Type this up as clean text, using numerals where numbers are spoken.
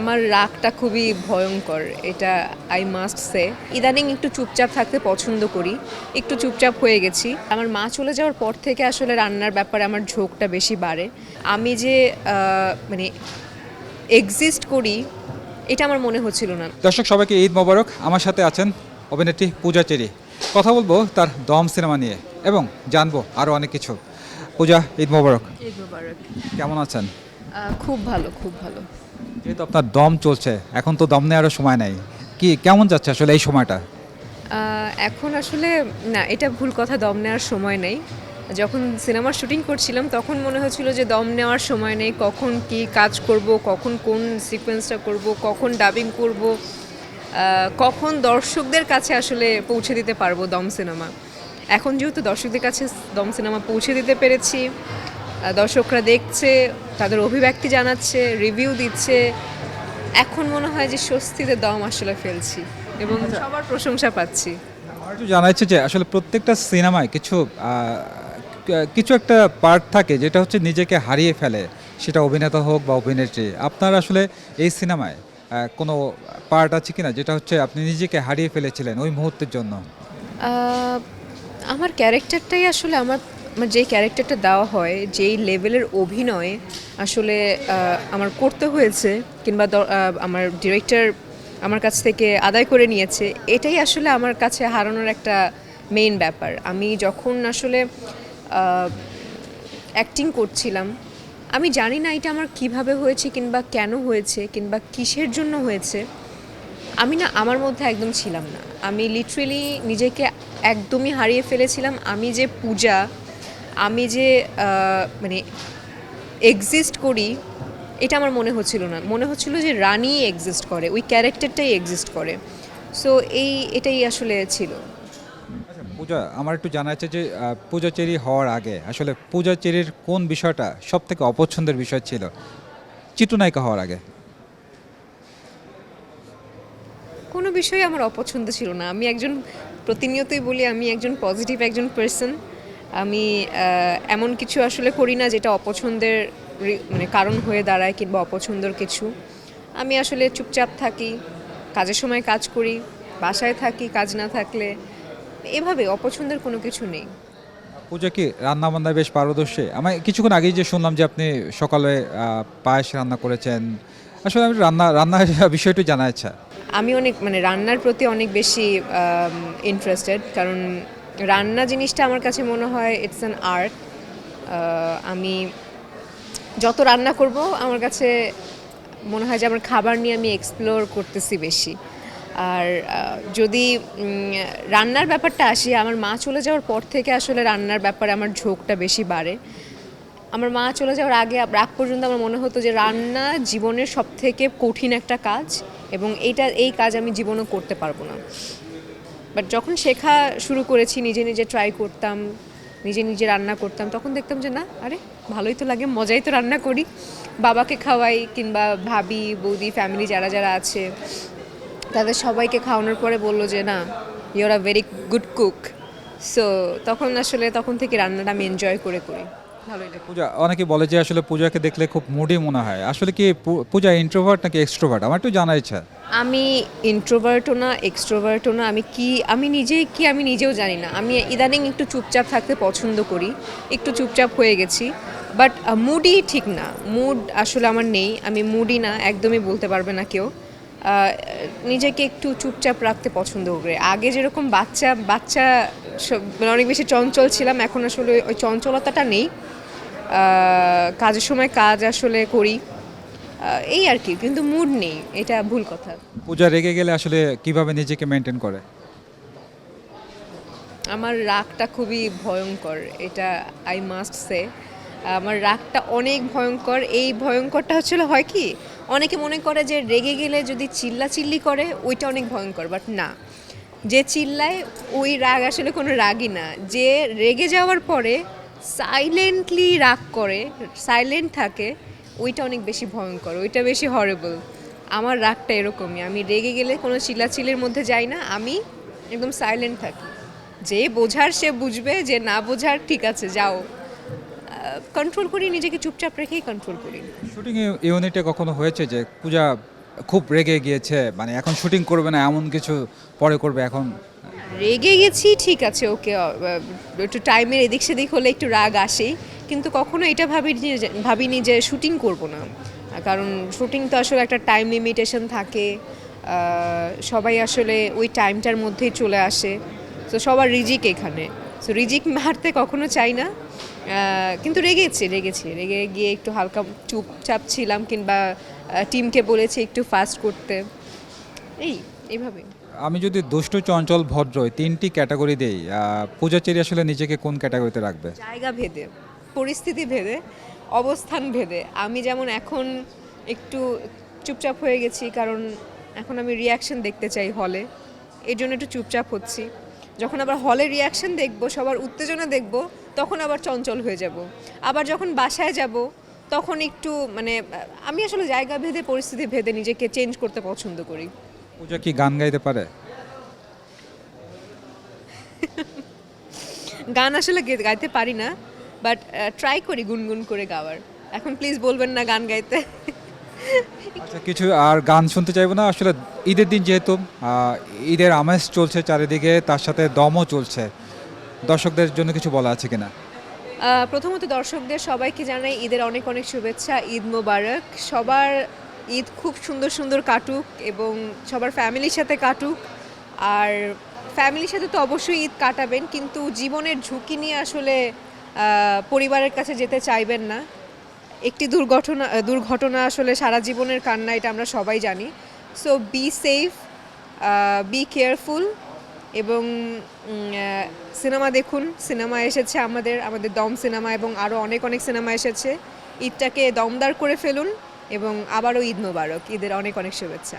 আমার রাগটা খুবই ভয়ঙ্কর, এটা আই মাস্ট সে। ইদানিং একটু চুপচাপ থাকতে পছন্দ করি, একটু চুপচাপ হয়ে গেছি। আমার মা চলে যাওয়ার পর থেকে আসলে রান্নার ব্যাপারে আমার ঝোঁকটা বেশি বাড়ে। আমি যে মানে এক্সিস্ট করি এটা আমার মনে হচ্ছিল না। দর্শক সবাইকে ঈদ মোবারক। আমার সাথে আছেন অভিনেত্রী পূজা চেরি। কথা বলবো তার দম সিনেমা নিয়ে এবং জানবো আরও অনেক কিছু। পূজা, ঈদ মোবারক। ঈদ মোবারক। কেমন আছেন? খুব ভালো, খুব ভালো। যেহেতু আপনার দম চলছে, এখন তো দম নেওয়ারও সময় নাই, কি কেমন যাচ্ছে আসলে এই সময়টা? এখন আসলে না, এটা ভুল কথা, দম নেওয়ার সময় নেই। যখন সিনেমার শুটিং করছিলাম তখন মনে হচ্ছিল যে দম নেওয়ার সময় নেই, কখন কি কাজ করব, কখন কোন সিকোয়েন্সটা করব, কখন ডাবিং করব, কখন দর্শকদের কাছে আসলে পৌঁছে দিতে পারবো দম সিনেমা। এখন যেহেতু দর্শকদের কাছে দম সিনেমা পৌঁছে দিতে পেরেছি, দর্শকরা দেখছে, তাদের অভিব্যক্তি জানাচ্ছে, রিভিউ দিচ্ছে, এখন মনে হয় যে স্বস্তিতে দম আসলে ফেলছি এবং সবার প্রশংসা পাচ্ছি। আমার একটু জানা যাচ্ছে যে আসলে প্রত্যেকটা সিনেমায় কিছু কিছু একটা পার্ট থাকে যেটা হচ্ছে নিজেকে হারিয়ে ফেলে, সেটা অভিনেতা হোক বা অভিনেত্রী। আপনার আসলে এই সিনেমায় কোনো পার্ট আছে কিনা যেটা হচ্ছে আপনি নিজেকে হারিয়ে ফেলেছিলেন ওই মুহূর্তের জন্য? আহ, আমার ক্যারেক্টারটাই আসলে আমার আমার যেই ক্যারেক্টারটা দেওয়া হয়, যেই লেভেলের অভিনয় আসলে আমার করতে হয়েছে, কিংবা আমার ডিরেক্টর আমার কাছ থেকে আদায় করে নিয়েছে, এটাই আসলে আমার কাছে হারানোর একটা মেইন ব্যাপার। আমি যখন আসলে অ্যাক্টিং করছিলাম, আমি জানি না এটা আমার কিভাবে হয়েছে, কিংবা কেন হয়েছে, কিংবা কিসের জন্য হয়েছে। আমি না আমার মধ্যে একদম ছিলাম না, আমি লিটারেলি নিজেকে একদমই হারিয়ে ফেলেছিলাম। আমি যে পূজা, আমি যে মানে এক্সিস্ট করি এটা আমার মনে হচ্ছিল না, মনে হচ্ছিল যে রানী এক্সিস্ট করে, ওই ক্যারেক্টারটাই এক্সিস্ট করে। সো এটাই আসলে ছিল। আচ্ছা পূজা, আমার একটু জানা আছে যে পূজা চেরি হওয়ার আগে আসলে পূজা চেরির কোন বিষয়টা সব থেকে অপছন্দের বিষয় ছিল চিত্রনায়িকা হওয়ার আগে? কোনো বিষয় আমার অপছন্দ ছিল না। আমি একজন, প্রতিনিয়তই বলি, আমি একজন পজিটিভ একজন পার্সন। আমি এমন কিছু আসলে করি না যেটা অপছন্দের মানে কারণ হয়ে দাঁড়ায়, কিংবা অপছন্দের কিছু। আমি আসলে চুপচাপ থাকি, কাজের সময় কাজ করি, বাসায় থাকি কাজ না থাকলে, এভাবে অপছন্দের কোনো কিছু নেই। পূজা কি রান্না বান্নায় বেশ পারদর্শী? আমি কিছুক্ষণ আগেই যে শুনলাম যে আপনি সকালে পায়েস রান্না করেছেন। আসলে আমি রান্নার বিষয়টি জানা ইচ্ছা। আমি অনেক মানে রান্নার প্রতি অনেক বেশি ইন্টারেস্টেড, কারণ রান্না জিনিসটা আমার কাছে মনে হয় ইটস অ্যান আর্ট। আমি যত রান্না করব আমার কাছে মনে হয় যে আমার খাবার নিয়ে আমি এক্সপ্লোর করতেছি বেশি। আর যদি রান্নার ব্যাপারটা আসি, আমার মা চলে যাওয়ার পর থেকে আসলে রান্নার ব্যাপারে আমার ঝোঁকটা বেশি বাড়ে। আমার মা চলে যাওয়ার আগ পর্যন্ত আমার মনে হতো যে রান্না জীবনের সবথেকে কঠিন একটা কাজ, এবং এই কাজ আমি জীবনেও করতে পারবো না। বাট যখন শেখা শুরু করেছি, নিজে নিজে ট্রাই করতাম, নিজে নিজে রান্না করতাম, তখন দেখতাম যে না, আরে ভালোই তো লাগে, মজাই তো রান্না করি। বাবাকে খাওয়াই, কিংবা ভাবি বৌদি ফ্যামিলি যারা যারা আছে তাদের সবাইকে খাওয়ানোর পরে বললো যে না, you are a very good cook. So তখন থেকে রান্নাটা আমি এনজয় করে করি, ভালোই লাগে। পূজা, অনেকে বলে যে আসলে পূজাকে দেখলে খুব মুডি মনে হয়। আসলে কি পূজা ইন্ট্রোভার্ট নাকি এক্সট্রোভার্ট? আমার একটু জানার ইচ্ছা। আমি ইন্ট্রোভার্টও না, এক্সট্রোভার্টও না। আমি নিজেই কি আমি নিজেও জানি না। আমি ইদানিং একটু চুপচাপ থাকতে পছন্দ করি, একটু চুপচাপ হয়ে গেছি। বাট মুডই ঠিক না, মুড আসলে আমার নেই, আমি মুডই না, একদমই বলতে পারবে না কেউ। নিজেকে একটু চুপচাপ রাখতে পছন্দ করি। আগে যেরকম বাচ্চা বাচ্চা মানে অনেক বেশি চঞ্চল ছিলাম, এখন আসলে ওই চঞ্চলতাটা নেই। কাজের সময় কাজ আসলে করি, এই আর কি, কিন্তু মুড নেই, এটা ভুল কথা। পূজা রেগে গেলে আসলে কিভাবে নিজেকে মেনটেন করে? আমার রাগটা খুবই ভয়ঙ্কর, এটা আই মাস্ট সে। আমার রাগটা অনেক ভয়ঙ্কর। এই ভয়ঙ্করটা হয় কি, অনেকে মনে করে যে রেগে গেলে যদি চিল্লাচিল্লি করে ওইটা অনেক ভয়ঙ্কর, বাট না। যে চিল্লায় ওই রাগ আসলে কোনো রাগই না। যে রেগে যাওয়ার পরে সাইলেন্টলি রাগ করে, সাইলেন্ট থাকে, ওইটা অনেক বেশি ভয়ঙ্কর, ওইটা বেশি হরেবল। আমার রাগটা এরকমই, আমি রেগে গেলে কোনো চিল্লাচিল্লির মধ্যে যাই না, আমি একদম সাইলেন্ট থাকি। যে বোঝার সে বুঝবে, যে না বোঝার ঠিক আছে যাও। কন্ট্রোল করি নিজেকে, চুপচাপ রেখেই কন্ট্রোল করি। শুটিং ইউনিটে কখনো হয়েছে যে পূজা খুব রেগে গিয়েছে, মানে এখন শুটিং করবে না এমন কিছু পরে করবে এখন? রেগে গেছি ঠিক আছে, ওকে, একটু টাইমের এদিক সেদিক হলে একটু রাগ আসেই, কিন্তু কখনো এটা ভাবিনি যে শুটিং করব না, কারণ শুটিং তো আসলে একটা টাইম লিমিটেশন থাকে, সবাই আসলে ওই টাইমটার মধ্যেই চলে আসে, তো সবার রিজিক এখানে, সো রিজিক মারতে কখনো চাই না, কিন্তু রেগে গিয়ে একটু হালকা চুপচাপ ছিলাম, কিংবা টিমকে বলেছি একটু ফাস্ট করতে, এইভাবে। আমি যদি দুষ্টু, চঞ্চল, ভদ্র এই 3টি ক্যাটাগরি দেই, পূজাচেরি আসলে নিজেকে কোন ক্যাটাগরিতে রাখবে? জায়গা ভেদে, পরিস্থিতি ভেদে, অবস্থান ভেদে। আমি যেমন এখন একটু চুপচাপ হয়ে গেছি, কারণ এখন আমি রিয়াকশন দেখতে চাই হলে, এর জন্য একটু চুপচাপ হচ্ছি। যখন আবার হলে রিয়াকশন দেখব, সবার উত্তেজনা দেখব, তখন আবার চঞ্চল হয়ে যাব। আবার যখন বাসায় যাব, তখন একটু মানে আমি আসলে জায়গা ভেদে, পরিস্থিতি ভেদে নিজেকে চেঞ্জ করতে পছন্দ করি। পূজা কি গান গাইতে পারে? গান আসলে গাইতে পারি না, বাট ট্রাই করি গুনগুন করে গাওয়ার। এখন প্লিজ বলবেন না গান গাইতে। আচ্ছা, কিছু আর গান শুনতে চাইবো না আসলে। ঈদের দিন যেহেতু, ঈদের আমেজ চলছে চারিদিকে, তার সাথে দমও চলছে, দর্শকদের জন্য কিছু বলা আছে কিনা? প্রথমত দর্শকদের সবাইকে জানাই ঈদের অনেক অনেক শুভেচ্ছা, ঈদ মোবারক। সবার ঈদ খুব সুন্দর সুন্দর কাটুক, এবং সবার ফ্যামিলির সাথে কাটুক। আর ফ্যামিলির সাথে তো অবশ্যই ঈদ কাটাবেন, কিন্তু জীবনের ঝুঁকি নিয়ে আসলে পরিবারের কাছে যেতে চাইবেন না। একটি দুর্ঘটনা আসলে সারা জীবনের কান্না, এটা আমরা সবাই জানি। So be safe, be careful, এবং সিনেমা দেখুন। সিনেমা এসেছে আমাদের দম সিনেমা, এবং আরও অনেক অনেক সিনেমা এসেছে। ঈদটাকে দমদার করে ফেলুন, এবং আবারও ঈদ মোবারক, ঈদের অনেক অনেক শুভেচ্ছা।